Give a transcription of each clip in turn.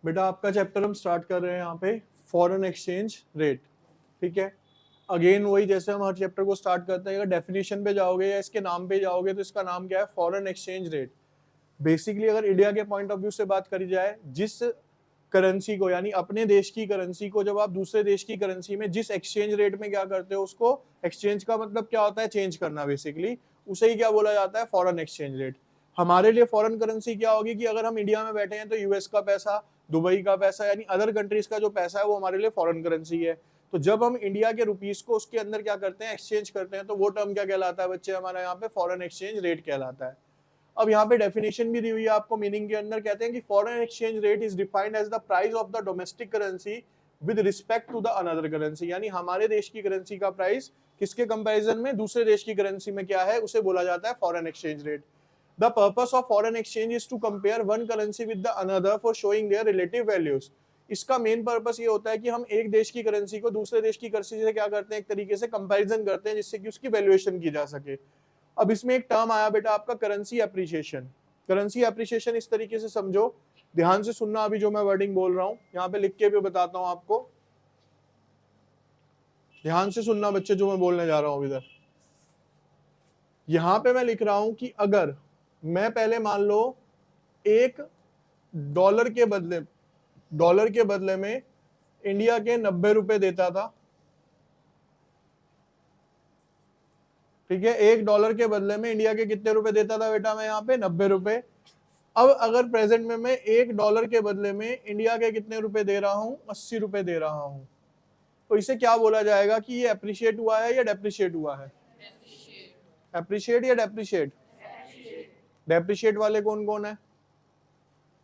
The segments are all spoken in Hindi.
बेटा आपका चैप्टर हम स्टार्ट कर रहे हैं यहाँ पे फॉरेन एक्सचेंज रेट। ठीक है, अगेन वही जैसे हम हर चैप्टर को स्टार्ट करते हैं, अगर डेफिनेशन पे जाओगे या इसके नाम पे जाओगे तो इसका नाम क्या है, फॉरेन एक्सचेंज रेट। बेसिकली अगर इंडिया के पॉइंट ऑफ व्यू से बात करी जाए, जिस करेंसी को यानी अपने देश की करेंसी को जब आप दूसरे देश की करेंसी में जिस एक्सचेंज रेट में क्या करते हो, उसको एक्सचेंज का मतलब क्या होता है, चेंज करना बेसिकली, उसे ही क्या बोला जाता है, फॉरेन एक्सचेंज रेट। हमारे लिए फॉरेन करेंसी क्या होगी कि अगर हम इंडिया में बैठे हैं तो यूएस का पैसा, दुबई का पैसा यानी अदर कंट्रीज का जो पैसा है वो हमारे लिए फॉरेन करेंसी है। तो जब हम इंडिया के रुपीस को उसके अंदर क्या करते हैं, एक्सचेंज करते हैं, तो वो टर्म क्या कहलाता है बच्चे, हमारा यहाँ पे फॉरेन एक्सचेंज रेट कहलाता है। अब यहाँ पे डेफिनेशन भी दी हुई है आपको, मीनिंग के अंदर कहते हैं कि foreign exchange rate is defined as the price of the domestic currency with respect to the another currency, यानी हमारे देश की करेंसी का प्राइस किसके कंपैरिजन में, दूसरे देश की करेंसी में क्या है, उसे बोला जाता है foreign exchange rate. The purpose of foreign exchange is to compare one currency with the another for showing their relative values. इसका मेन पर्पस ये होता है कि हम एक देश की करेंसी को दूसरे देश की करेंसी से क्या करते हैं, एक तरीके से कंपैरिजन करते हैं जिससे कि उसकी वैल्यूएशन की जा सके। अब इसमें एक टर्म आया बेटा आपका करेंसी एप्रिसिएशन। करेंसी एप्रिसिएशन इस तरीके से समझो, ध्यान से सुनना अभी जो मैं वर्डिंग बोल रहा हूं, यहाँ पे लिख के भी बताता हूं आपको, ध्यान से सुनना बच्चे जो मैं बोलने जा रहा हूं इधर। यहां पे मैं लिख रहा हूं कि अगर मैं पहले मान लो एक डॉलर के बदले में इंडिया के 90 रुपए देता था, ठीक है, $1 के बदले में इंडिया के कितने रुपए देता था बेटा, मैं यहाँ पे 90 रुपए। अब अगर प्रेजेंट में मैं $1 के बदले में इंडिया के कितने रुपए दे रहा हूं, 80 रुपए दे रहा हूं, तो इसे क्या बोला जाएगा कि ये अप्रिशिएट हुआ है या डेप्रिशिएट हुआ है, अप्रिशिएट या डेप्रिशिएट। डेप्रिशिएट वाले कौन कौन है,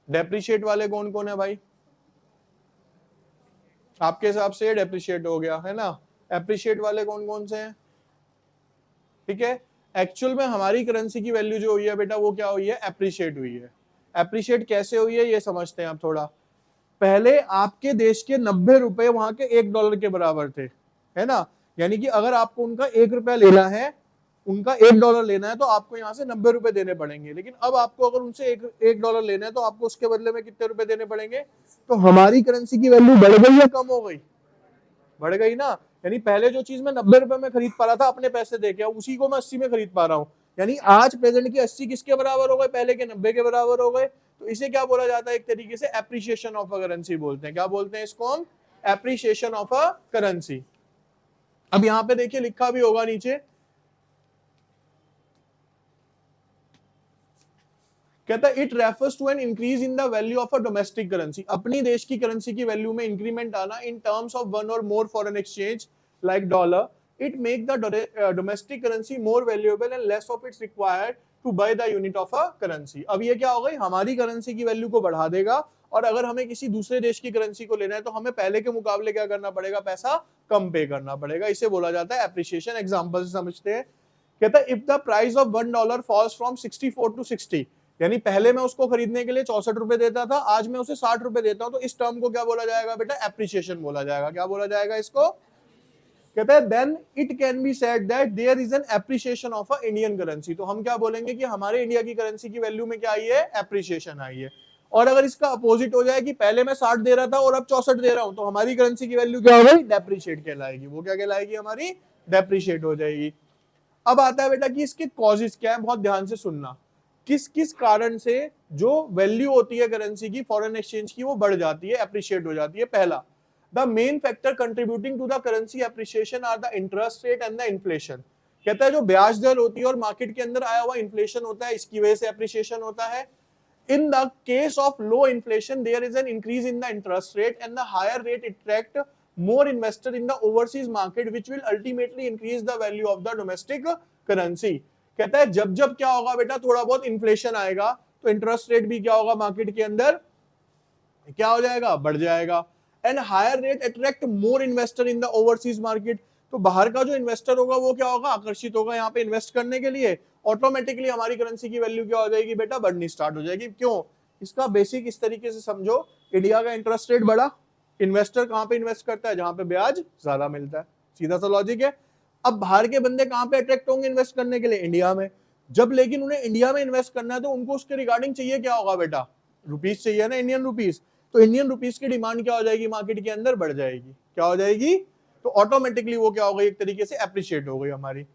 डेप्रिशिएट वाले कौन कौन है भाई, आपके हिसाब से डेप्रिशिएट हो गया है ना, अप्रिशिएट वाले कौन कौन से हैं। ठीक है, एक्चुअल में हमारी करेंसी की वैल्यू जो हुई है बेटा वो क्या हुई है, एप्रिशिएट हुई है। एप्रिशिएट कैसे हुई है ये समझते हैं आप थोड़ा। पहले आपके देश के 90 रुपए वहां के $1 के बराबर थे, है ना, यानी कि अगर आपको उनका $1 लेना है, उनका $1 लेना है तो आपको यहाँ से 90 रुपए देने पड़ेंगे। लेकिन अब आपको अगर उनसे एक डॉलर लेना है तो आपको उसके बदले में कितने रुपए देने पड़ेंगे। तो हमारी करेंसी की वैल्यू बढ़ गई या कम हो गई, बढ़ गई ना। यानी पहले जो चीज मैं 90 रुपए में खरीद पा रहा था अपने पैसे देके, उसी को मैं 80 में खरीद पा रहा हूँ। यानी आज प्रेजेंट की 80 किसके बराबर हो गए, पहले के 90 के बराबर हो गए। तो इसे क्या बोला जाता है, एक तरीके से एप्रिसिएशन ऑफ अ करेंसी बोलते हैं। क्या बोलते हैं इसको हम, एप्रिसिएशन ऑफ अ करेंसी। अब यहाँ पे देखिए लिखा भी होगा नीचे, कहता है it refers to an increase in the value of a domestic currency, अपनी देश की करेंसी की वैल्यू में इंक्रीमेंट आना इन terms of one or more foreign exchange like dollar. It make the domestic currency more valuable and less of it's required to buy the unit of a currency. अब ये क्या हो गई, हमारी करेंसी की वैल्यू को बढ़ा देगा, और अगर हमें किसी दूसरे देश की करेंसी को लेना है तो हमें पहले के मुकाबले क्या करना पड़ेगा, पैसा कम पे करना पड़ेगा। इसे बोला जाता है एप्रिसिएशन। एग्जांपल से समझते हैं, कहता है if the price of $1 falls from 64 to 60, यानी पहले मैं उसको खरीदने के लिए 64 रुपए देता था, आज मैं उसे 60 रुपए देता हूं, तो इस टर्म को क्या बोला जाएगा बेटा, एप्रिसिएशन बोला जाएगा। क्या बोला जाएगा इसको, कहता है then it can be said that there is an appreciation of a Indian currency. तो हम क्या बोलेंगे कि हमारे इंडिया की करेंसी की वैल्यू में क्या आई है, एप्रिसिएशन आई है। और अगर इसका अपोजिट हो जाए कि पहले मैं 60 दे रहा था और अब 64 दे रहा हूं, तो हमारी करेंसी की वैल्यू क्या हो गई, डेप्रिशिएट कहलाएगी। वो क्या कहलाएगी, हमारी डेप्रिशिएट हो जाएगी। अब आता है बेटा कि इसके कॉजेस क्या है, बहुत ध्यान से सुनना। किस किस कारण से जो वैल्यू होती है करेंसी की, फॉरेन एक्सचेंज की, वो बढ़ जाती है, एप्रिशिएट हो जाती है। पहला, the main factor contributing to the currency appreciation are the interest rate and the inflation. कहता है जो ब्याज दर होती है और मार्केट के अंदर आया हुआ इन्फ्लेशन होता है, इसकी वजह से एप्रिसिएशन होता है। In the case of low inflation, there is an increase in the interest rate, and the higher rate attract more investor in the overseas market, which will ultimately increase the value of the domestic currency. कहता है जब जब क्या होगा बेटा, थोड़ा बहुत इन्फ्लेशन आएगा तो इंटरेस्ट रेट भी क्या होगा, मार्केट के अंदर क्या हो जाएगा, बढ़ जाएगा। And higher rate attract more investor in the overseas market, तो बाहर का जो इन्वेस्टर होगा वो क्या होगा, आकर्षित होगा यहाँ पे इन्वेस्ट करने के लिए। ऑटोमेटिकली हमारी करेंसी की वैल्यू क्या हो जाएगी बेटा, बढ़नी स्टार्ट हो जाएगी। क्यों, इसका बेसिक इस तरीके से समझो, इंडिया का इंटरेस्ट रेट बढ़ा, इन्वेस्टर कहां पे इन्वेस्ट करता है, जहां पे ब्याज ज्यादा मिलता है, सीधा सा लॉजिक है। अब बाहर के बंदे कहां पे अट्रैक्ट होंगे इन्वेस्ट करने के लिए, इंडिया में। जब लेकिन उन्हें इंडिया में इन्वेस्ट करना है तो उनको उसके रिगार्डिंग चाहिए क्या होगा बेटा, रुपीज चाहिए ना, इंडियन रुपीज। तो इंडियन रुपीस की डिमांड क्या हो जाएगी मार्केट के अंदर, बढ़ जाएगी। क्या हो जाएगी, तो ऑटोमेटिकली वो क्या हो गई, एक तरीके से एप्रिशिएट हो गई हमारी।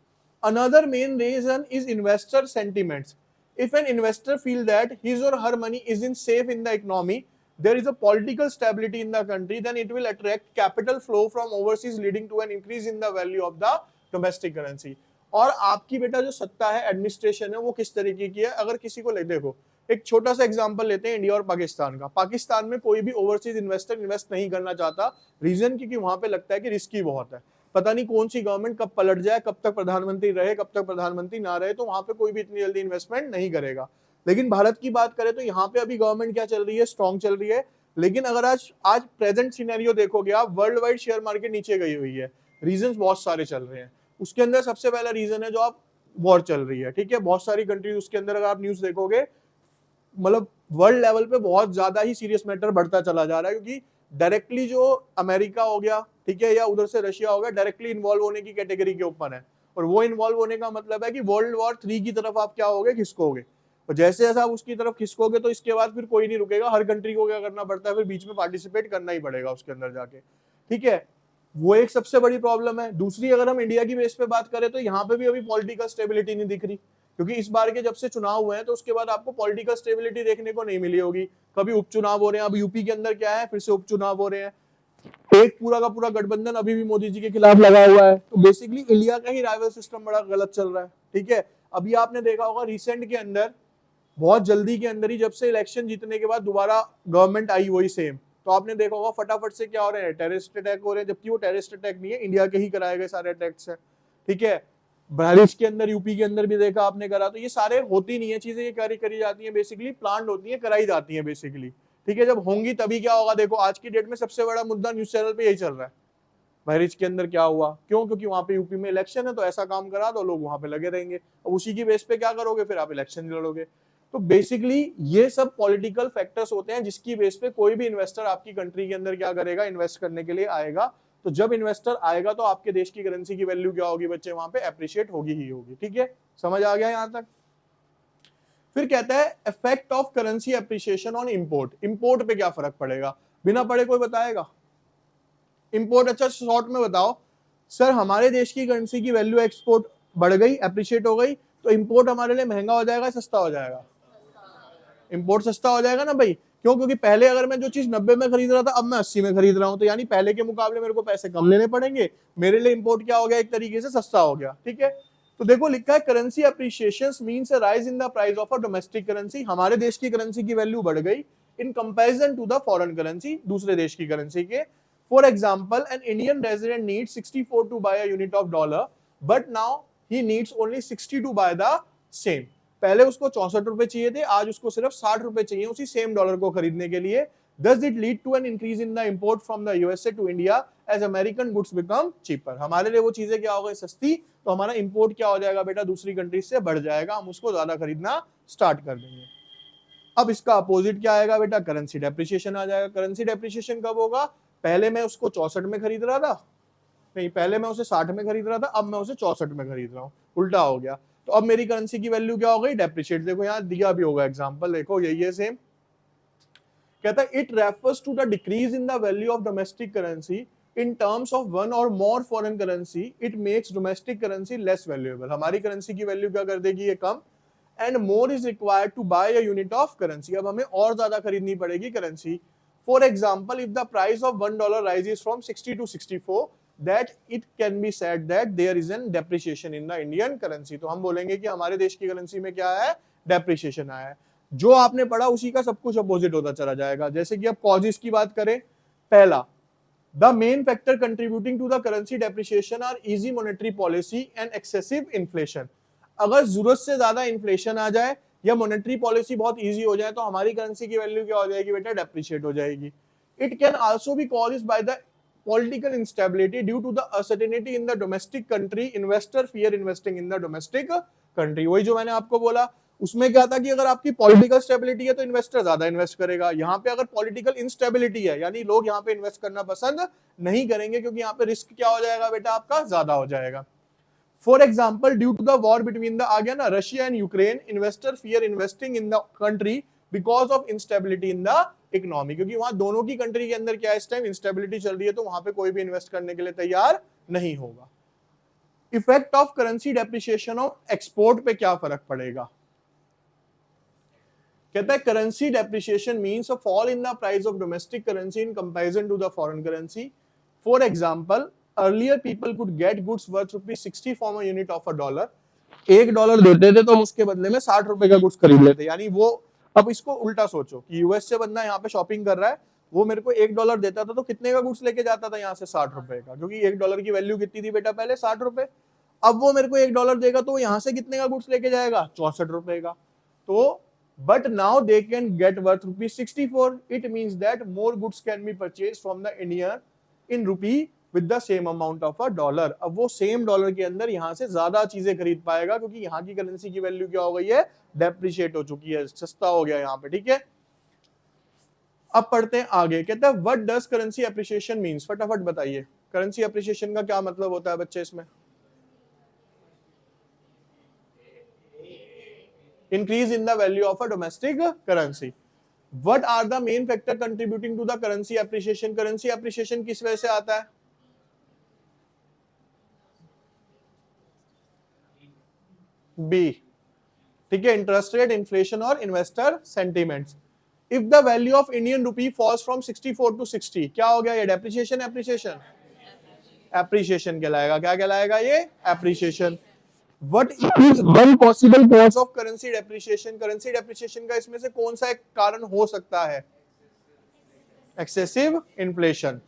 Another main reason is investor sentiments. If an investor feel that his or her money is in safe in the economy, there is a political stability in the country, then it will attract capital flow from overseas leading to an increase in the value of the domestic currency। और आपकी बेटा जो सत्ता है, एडमिनिस्ट्रेशन है, वो किस तरीके की है, अगर किसी को ले देखो, एक छोटा सा एग्जांपल लेते हैं इंडिया और पाकिस्तान का। पाकिस्तान में कोई भी ओवरसीज इन्वेस्टर इन्वेस्ट नहीं करना चाहता, रीजन क्योंकि वहां पे लगता है कि रिस्की बहुत है, पता नहीं कौन सी गवर्नमेंट कब पलट जाए, कब तक प्रधानमंत्री रहे, कब तक प्रधानमंत्री ना रहे, तो वहां पे कोई भी इतनी जल्दी इन्वेस्टमेंट नहीं करेगा। लेकिन भारत की बात करें तो यहाँ पे अभी गवर्नमेंट क्या चल रही है, स्ट्रॉन्ग चल रही है। लेकिन अगर आज प्रेजेंट सिनेरियो देखोगे आप, वर्ल्ड वाइड शेयर मार्केट नीचे गई हुई है, रीजंस बहुत सारे चल रहे हैं। उसके अंदर सबसे पहला रीजन है जो आप वॉर चल रही है, ठीक है, बहुत सारी कंट्रीज, उसके अंदर अगर आप न्यूज देखोगे, मतलब वर्ल्ड लेवल पे बहुत ज्यादा ही सीरियस मैटर बढ़ता चला जा रहा है, क्योंकि डायरेक्टली जो अमेरिका हो गया, ठीक है, या उधर से रशिया हो गया, डायरेक्टली इन्वॉल्व होने की कैटेगरी के ऊपर है। और वो इन्वॉल्व होने का मतलब है कि वर्ल्ड वॉर 3 की तरफ आप क्या होगे, खिसकोगे। और जैसे जैसे आप उसकी तरफ खिसकोगे तो इसके बाद फिर कोई नहीं रुकेगा, हर कंट्री को क्या करना पड़ता है, फिर बीच में पार्टिसिपेट करना ही पड़ेगा उसके अंदर जाके, ठीक है। वो एक सबसे बड़ी प्रॉब्लम है। दूसरी, अगर हम इंडिया की बेस पे बात करें तो यहाँ पे भी अभी पॉलिटिकल स्टेबिलिटी नहीं दिख रही, क्योंकि इस बार के जब से चुनाव हुए हैं तो उसके बाद आपको पॉलिटिकल स्टेबिलिटी देखने को नहीं मिली होगी। कभी उपचुनाव हो रहे हैं, अब यूपी के अंदर क्या है, फिर से उपचुनाव हो रहे हैं, एक पूरा का पूरा गठबंधन अभी भी मोदी जी के खिलाफ लगा हुआ है। तो बेसिकली इंडिया का ही राइवल सिस्टम बड़ा गलत चल रहा है, ठीक है। अभी आपने देखा होगा रिसेंट के अंदर, बहुत जल्दी के अंदर ही, जब से इलेक्शन जीतने के बाद दोबारा गवर्नमेंट आई वही सेम, तो आपने देखा होगा फटाफट से क्या हो रहे हैं, टेररिस्ट अटैक हो रहे हैं, जबकि वो टेररिस्ट अटैक नहीं है, इंडिया के ही कराए गए सारे अटैक्स है, ठीक है। बहरीच के अंदर, यूपी के अंदर भी देखा आपने करा, तो ये सारे होती नहीं है चीजें, ये करी जाती है, बेसिकली प्लान होती है, कराई जाती है बेसिकली, ठीक है। जब होंगी तभी क्या होगा, देखो आज की डेट में सबसे बड़ा मुद्दा न्यूज चैनल पे यही चल रहा है, बहरीच के अंदर क्या हुआ, क्यों, क्योंकि वहां पे यूपी में इलेक्शन है, तो ऐसा काम करा दो, लोग वहां पे लगे रहेंगे। अब उसी की बेस पे क्या करोगे, फिर आप इलेक्शन लड़ोगे। तो बेसिकली ये सब पॉलिटिकल फैक्टर्स होते हैं जिसकी बेस पे कोई भी इन्वेस्टर आपकी कंट्री के अंदर क्या करेगा, इन्वेस्ट करने के लिए आएगा। तो जब इन्वेस्टर आएगा तो आपके देश की करेंसी की वैल्यू क्या होगी बच्चे, वहां पे एप्रिशिएट होगी ही होगी, ठीक है, समझ आ गया यहां तक। फिर कहता है effect of currency appreciation on import. Import पे क्या फर्क पड़ेगा, बिना पढ़े कोई बताएगा इंपोर्ट। अच्छा शॉर्ट में बताओ सर, हमारे देश की करेंसी की वैल्यू एक्सपोर्ट बढ़ गई, एप्रिशिएट हो गई, तो इंपोर्ट हमारे लिए महंगा हो जाएगा, सस्ता हो जाएगा, इंपोर्ट सस्ता हो जाएगा ना भाई। क्यों, क्योंकि पहले अगर मैं जो चीज 90 में खरीद रहा था, अब मैं 80 में खरीद रहा हूं, तो यानी पहले के मुकाबले मेरे को पैसे कम लेने पड़ेंगे, मेरे लिए इंपोर्ट क्या हो गया, एक तरीके से सस्ता हो गया, ठीक है। तो देखो लिखा है currency appreciation means a rise in the price of a domestic currency. हमारे देश की करेंसी की वैल्यू बढ़ गई in comparison to the foreign currency, दूसरे देश की करेंसी के। For example, an Indian resident needs 64 to buy a unit of dollar, but now he needs only 60 to buy the same. पहले उसको 64 रुपए चाहिए थे, आज उसको सिर्फ 60 रुपए चाहिए उसी सेम डॉलर को खरीदने के लिए। Does it lead to an increase in the import from the USA to India as American goods become cheaper? हमारे लिए वो चीजें क्या हो गई, सस्ती, तो हमारा इंपोर्ट क्या हो जाएगा बेटा, दूसरी कंट्री से बढ़ जाएगा, हम उसको ज्यादा खरीदना स्टार्ट कर देंगे। अब इसका अपोजिट क्या आएगा बेटा, करेंसी डेप्रिसिएशन आ जाएगा। करेंसी डेप्रिसिएशन कब होगा, पहले मैं उसको 64 में खरीद रहा था, नहीं पहले मैं उसे 60 में खरीद रहा था, अब मैं उसे 64 में खरीद रहा हूँ, उल्टा हो गया। तो अब मेरी करेंसी की वैल्यू क्या हो गई, डेप्रिशिएट। देखो यहाँ दिया भी होगा एग्जांपल, देखो यही है सेम। कहता है it refers to the decrease in the value of domestic currency in terms of one or more foreign currency, it makes domestic currency less valuable. हमारी करेंसी की वैल्यू क्या कर देगी, ये कम। And more is required to buy a unit of currency, अब हमें और ज्यादा खरीदनी पड़ेगी currency. For example, if the price of $1 rises from 60 to 64, that it can be said that there is an depreciation in the Indian currency। तो हम बोलेंगे कि हमारे देश की करेंसी में क्या है, डेप्रिसिएशन आया है। जो आपने पढ़ा उसी का सब कुछ अपोजिट होता चला जाएगा। जैसे कि अब कॉजेस की बात करें, पहला, the main factor contributing to the currency depreciation are easy monetary policy and excessive inflation. अगर जरूरत से ज्यादा इन्फ्लेशन आ जाए या मॉनेटरी पॉलिसी बहुत इजी हो जाए तो हमारी करेंसी की वैल्यू क्या हो जाएगी बेटा, डेप्रिशिएट हो जाएगी। It can also be caused by the political instability due to the uncertainty in the domestic country, investor fear investing in the domestic country। वही जो मैंने आपको बोला, उसमें क्या था कि अगर आपकी पॉलिटिकल स्टेबिलिटी है तो इन्वेस्टर ज्यादा इन्वेस्ट करेगा। यहाँ पे अगर पॉलिटिकल इंस्टेबिलिटी है यानी लोग यहाँ पे इन्वेस्ट करना पसंद नहीं करेंगे, क्योंकि यहाँ पे रिस्क क्या हो जाएगा बेटा, आपका ज्यादा हो जाएगा। For example, due to the war between the, आ गया ना, Russia and Ukraine, investor fear investing in the country because of instability in the economy, क्योंकि वहां दोनों की कंट्री के अंदर क्या है इस टाइम इंस्टेबिलिटी चल रही है, तो वहां पे कोई भी इन्वेस्ट करने के लिए तैयार नहीं होगा। Effect of currency depreciation of export पे क्या फर्क पड़ेगा? कहता है currency depreciation means a fall in the price of domestic currency in comparison to the foreign currency. For example, earlier people could get goods worth ₹60 from a unit of a dollar. $1 देते थे तो हम उसके बदले में 60 रुपए का गुड्स खरीद लेते, यानी वो, अब इसको उल्टा सोचो कि यूएस से बंदा यहाँ पे शॉपिंग कर रहा है, वो मेरे को $1 देता था तो कितने का गुड्स लेके जाता था यहाँ से? 60 रुपए का, क्योंकि $1 की वैल्यू कितनी थी बेटा पहले? 60 रुपए। अब वो मेरे को $1 देगा तो यहाँ से कितने का गुड्स लेके जाएगा? 64 रुपए का। तो but now they can get worth ₹64. It means that more goods can be purchased from the India in rupee with the same amount of a dollar. अब वो सेम डॉलर के अंदर यहाँ से ज्यादा चीजें खरीद पाएगा, क्योंकि यहाँ की करेंसी की वैल्यू क्या हो गई है? डेप्रिशिएट हो चुकी है, सस्ता हो गया यहाँ पे, ठीक है। अब पढ़ते हैं आगे, कहता है what does currency appreciation means? फटाफट बताइए, करेंसी एप्रिसिएशन का क्या मतलब होता है बच्चे इसमें? Increase in the value of a domestic currency. What are the main factor contributing to the currency appreciation? Currency appreciation किस वजह से आता है? B, ठीक है, इंटरेस्ट रेट, इन्फ्लेशन और investor sentiments. If the value of Indian rupee falls from 64 to 60, क्या हो गया ये? Depreciation, appreciation? एप्रिसिएशन कहलाएगा। क्या कहलाएगा ये? Appreciation. What is one possible cause of currency depreciation? Currency depreciation का इसमें से कौन सा एक कारण हो सकता है? Excessive inflation.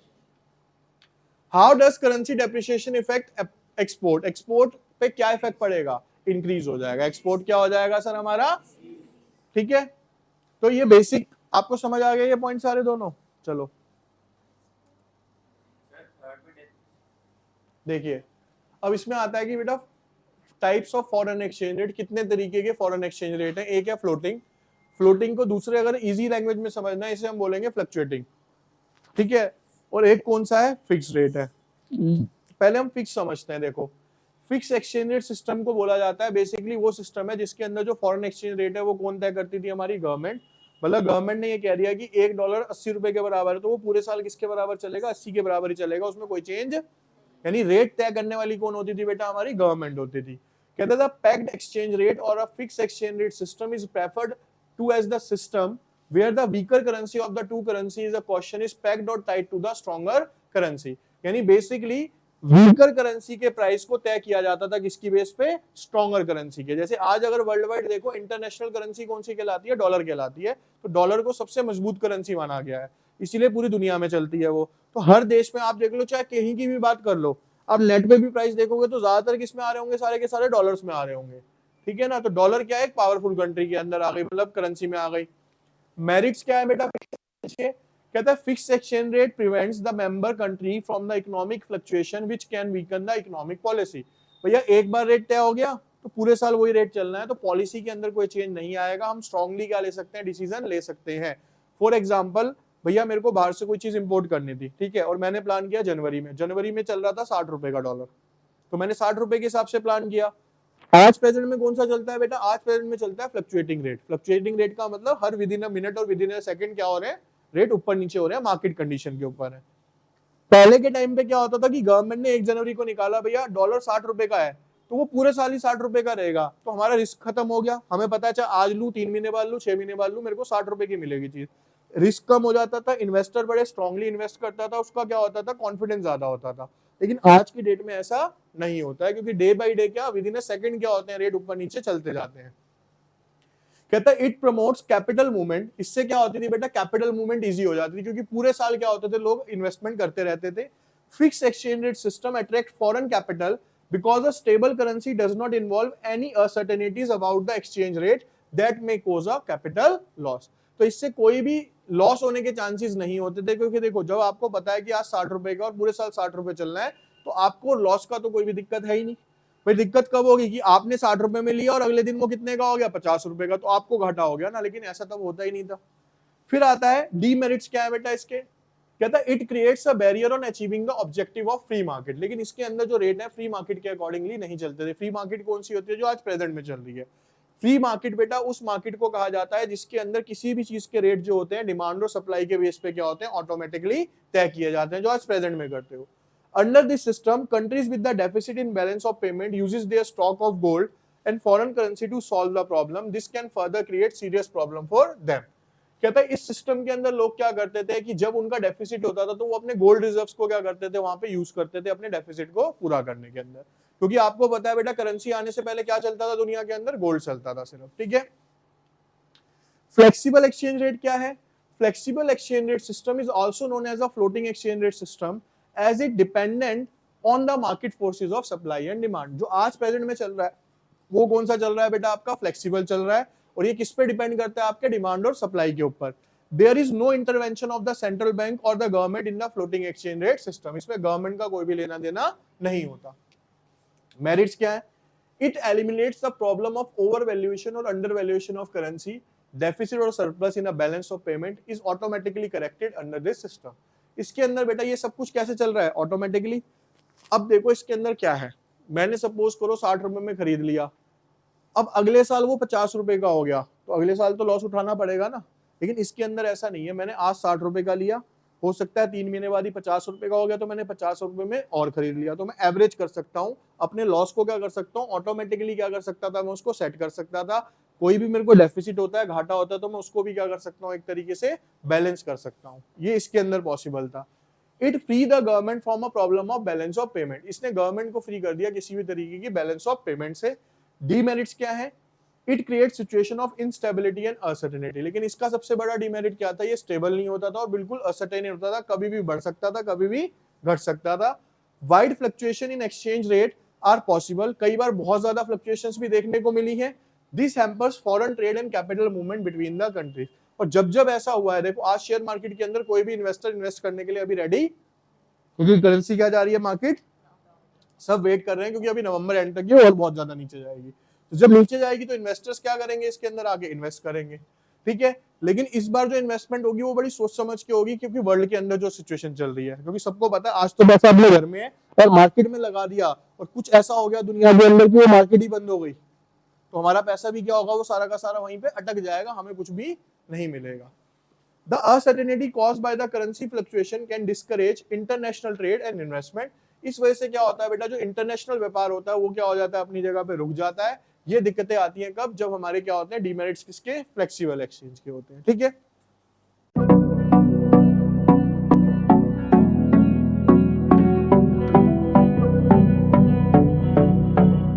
How does currency depreciation affect export? Export पे क्या इफेक्ट पड़ेगा? इंक्रीज हो जाएगा। एक्सपोर्ट क्या हो जाएगा सर हमारा? ठीक है, तो ये बेसिक आपको समझ आ गया ये पॉइंट सारे दोनों? चलो देखिए, अब इसमें आता है कि बेटा types of foreign exchange rate, कितने तरीके के फॉरेन एक्सचेंज रेट है। एक है फ्लोटिंग, फ्लोटिंग को दूसरे अगर इजी लैंग्वेज में समझना है इसे हम बोलेंगे फ्लक्चुएटिंग, ठीक है। और एक कौन सा है? फिक्स रेट है। पहले हम फिक्स समझते हैं। देखो, फिक्स एक्सचेंज रेट सिस्टम को बोला जाता है बेसिकली वो सिस्टम है जिसके अंदर जो फॉरेन एक्सचेंज रेट है वो कौन तय करती थी? हमारी गवर्नमेंट। मतलब गवर्नमेंट ने ये कह दिया कि $1 80 रुपए के बराबर है, तो वो पूरे साल किसके बराबर चलेगा? 80 के बराबर ही चलेगा, उसमें कोई चेंज, यानी रेट तय करने वाली कौन होती थी बेटा? हमारी गवर्नमेंट होती थी। कहता था pegged exchange rate or a fixed exchange rate system is preferred to as the system where the weaker currency of the two currencies the question is pegged or tied to the stronger currency। यानी बेसिकली वीकर करेंसी के प्राइस को तय किया जाता था किसकी बेस पे? स्ट्रॉन्गर करेंसी के। जैसे आज अगर वर्ल्ड वाइड देखो, इंटरनेशनल करेंसी कौन सी कहलाती है? डॉलर कहलाती है। तो डॉलर को सबसे मजबूत करेंसी माना गया है, इसीलिए पूरी दुनिया में चलती है वो। तो हर देश में आप देख लो, चाहे कहीं की भी बात कर लो, आप नेट पे भी प्राइस देखोगे तो ज्यादातर किस में आ रहे होंगे? सारे के सारे डॉलर्स में आ रहे होंगे, ठीक है ना। तो डॉलर क्या है? एक पावरफुल कंट्री के अंदर आ गई, मतलब करेंसी में आ गई। मेरिट्स क्या है बेटा? कहता है fixed exchange rate prevents the member country from the economic fluctuation which can weaken the economic policy. भैया एक बार रेट तय हो गया तो पूरे साल वही रेट चलना है, तो पॉलिसी के अंदर कोई चेंज नहीं आएगा। हम स्ट्रांगली क्या ले सकते हैं? डिसीजन ले सकते हैं। फॉर एग्जाम्पल, भैया मेरे को बाहर से कोई चीज इंपोर्ट करनी थी, ठीक है, और मैंने प्लान किया जनवरी में चल रहा था 60 रुपए का डॉलर, तो मैंने 60 रुपए के हिसाब से प्लान किया। आज प्रेजेंट में कौन सा चलता है बेटा? आज प्रेजेंट में चलता है फ्लक्चुएटिंग रेट। फ्लक्चुएटिंग रेट का मतलब her with in a minute और विद इन अ सेकंड क्या हो रहे हैं? रेट ऊपर नीचे हो रहे हैं, मार्केट कंडीशन के ऊपर है। पहले के टाइम पे क्या होता था कि गवर्नमेंट ने 1 जनवरी को निकाला भैया डॉलर 60 रुपए का है, तो वो पूरे साल ही 60 रुपए का रहेगा, तो हमारा रिस्क खत्म हो गया। हमें पता है चाहे आज लू, 3 महीने बाद लू, 6 महीने बाद लू, मेरे को 60 रुपए की मिलेगी चीज। रिस्क कम हो जाता था, इन्वेस्टर बड़े स्ट्रांगली इन्वेस्ट करता था, उसका क्या होता था? कॉन्फिडेंस ज्यादा होता था। लेकिन आज की डेट में ऐसा नहीं होता है, क्योंकि डे बाई डे क्या विद इन अ सेकंड क्या होते हैं? रेट ऊपर नीचे चलते जाते हैं। कहता है इट प्रमोट्स कैपिटल मूवमेंट। इससे क्या होती थी बेटा? कैपिटल मूवमेंट इजी हो जाती थी, क्योंकि पूरे साल क्या होते थे? लोग इन्वेस्टमेंट करते रहते थे। Fix exchange rate system attract foreign capital because a stable currency does not involve any uncertainties about the exchange rate that may cause a capital loss. तो इससे कोई भी लॉस होने के चांसेस नहीं होते थे, क्योंकि देखो जब आपको पता है कि आज 60 रुपए का और पूरे साल 60 रुपए चलना है, तो आपको लॉस का तो कोई भी दिक्कत है ही नहीं। भाई दिक्कत कब होगी कि आपने 60 रुपए में लिया और अगले दिन वो कितने का हो गया? 50 रुपए का, तो आपको घाटा हो गया ना। लेकिन ऐसा तब होता ही नहीं था। फिर आता है डीमेरिट्स। क्या है बेटा इसके? कहता है it creates a barrier on achieving the objective of free market. लेकिन इसके अंदर जो रेट है फ्री मार्केट के अकॉर्डिंगली नहीं चलते थे। फ्री मार्केट कौन सी होती है? जो आज प्रेजेंट में चल रही है। फ्री मार्केट बेटा उस मार्केट को कहा जाता है जिसके अंदर किसी भी चीज के रेट जो होते हैं डिमांड और सप्लाई के बेस पे क्या होते हैं, ऑटोमेटिकली तय किए जाते हैं, जो आज प्रेजेंट में करते हो। Under this system countries with the deficit in balance of payment uses their stock of gold and foreign currency to solve the problem, this can further create serious problem for them. कहता है इस सिस्टम के अंदर लोग क्या करते थे कि जब उनका डेफिसिट होता था तो वो अपने गोल्ड रिजर्व्स को क्या करते थे, वहां पे यूज करते थे अपने डेफिसिट को पूरा करने के अंदर, क्योंकि आपको पता है बेटा करेंसी आने से पहले क्या चलता था दुनिया के अंदर, गोल्ड चलता था सिर्फ, ठीक है। फ्लेक्सिबल एक्सचेंज रेट क्या है? Flexible exchange rate system is also known as a floating exchange rate system as it dependent on the market forces of supply and demand. जो आज प्रेजेंट में चल रहा है वो कौन सा चल रहा है बेटा, आपका फ्लेक्सिबल चल रहा है, और ये किस पे डिपेंड करता है, आपके डिमांड और सप्लाई के ऊपर। There is no intervention of the central bank और the government in the floating exchange rate system, इसमें गवर्नमेंट का कोई भी लेना देना नहीं होता। मेरिट्स क्या है? It eliminates the problem of overvaluation और undervaluation of currency, deficit और surplus in a balance of payment is automatically corrected under this system. इसके अंदर बेटा ये सब कुछ कैसे चल रहा है, ऑटोमेटिकली। अब देखो इसके अंदर क्या है, मैंने सपोज करो 60 रुपए में खरीद लिया, अब अगले साल वो 50 रुपए का हो गया, तो अगले साल तो लॉस उठाना पड़ेगा ना। लेकिन इसके अंदर ऐसा नहीं है, मैंने आज 60 रुपए का लिया, हो सकता है 3 महीने बाद ही 50 रुपए का हो गया, तो मैंने 50 रुपए में और खरीद लिया, तो मैं एवरेज कर सकता हूँ अपने लॉस को, क्या कर सकता हूँ ऑटोमेटिकली, क्या कर सकता था मैं उसको सेट कर सकता था। कोई भी मेरे को डेफिसिट होता है, घाटा होता है, तो मैं उसको भी क्या कर सकता हूँ एक तरीके से बैलेंस कर सकता हूँ, ये इसके अंदर पॉसिबल था। It free the government from a problem of balance of payment, इसने गवर्नमेंट को फ्री कर दिया किसी भी तरीके की बैलेंस ऑफ पेमेंट से। डीमेरिट्स क्या है? It create situation of instability and uncertainty, लेकिन इसका सबसे बड़ा डिमेरिट क्या था, ये स्टेबल नहीं होता था और बिल्कुल असर्टेन होता था, कभी भी बढ़ सकता था कभी भी घट सकता था। Wide fluctuation in exchange rate are possible, कई बार बहुत ज्यादा फ्लक्चुएशंस भी देखने को मिली है। This hampers foreign trade and capital movement between the countries, और जब जब ऐसा हुआ है, देखो आज शेयर मार्केट के अंदर कोई भी इन्वेस्टर इन्वेस्ट करने के लिए अभी रेडी, क्योंकि करेंसी क्या जा रही है, मार्केट सब वेट कर रहे हैं, क्योंकि अभी नवंबर एंड तक ये और बहुत ज्यादा नीचे जाएगी, तो जब नीचे जाएगी तो इन्वेस्टर्स क्या करेंगे, इसके अंदर आके इन्वेस्ट करेंगे, ठीक है। लेकिन इस बार जो इन्वेस्टमेंट होगी वो बड़ी सोच समझ के होगी, क्योंकि वर्ल्ड के अंदर जो सिचुएशन चल रही है, क्योंकि सबको पता है आज तो पैसा अपने घर में है और मार्केट में लगा दिया और कुछ ऐसा हो गया दुनिया के अंदर कि वो मार्केट ही बंद हो गई, तो हमारा पैसा भी क्या होगा, वो सारा का सारा वहीं पे अटक जाएगा, हमें कुछ भी नहीं मिलेगा। The uncertainty caused by the currency fluctuation can discourage international trade and investment, इस वजह से क्या होता है बेटा, जो इंटरनेशनल व्यापार होता है वो क्या हो जाता है, अपनी जगह पे रुक जाता है। ये दिक्कतें आती हैं कब, जब हमारे क्या होते हैं डीमेरिट्स किसके, फ्लेक्सिबल एक्सचेंज के होते हैं, ठीक है।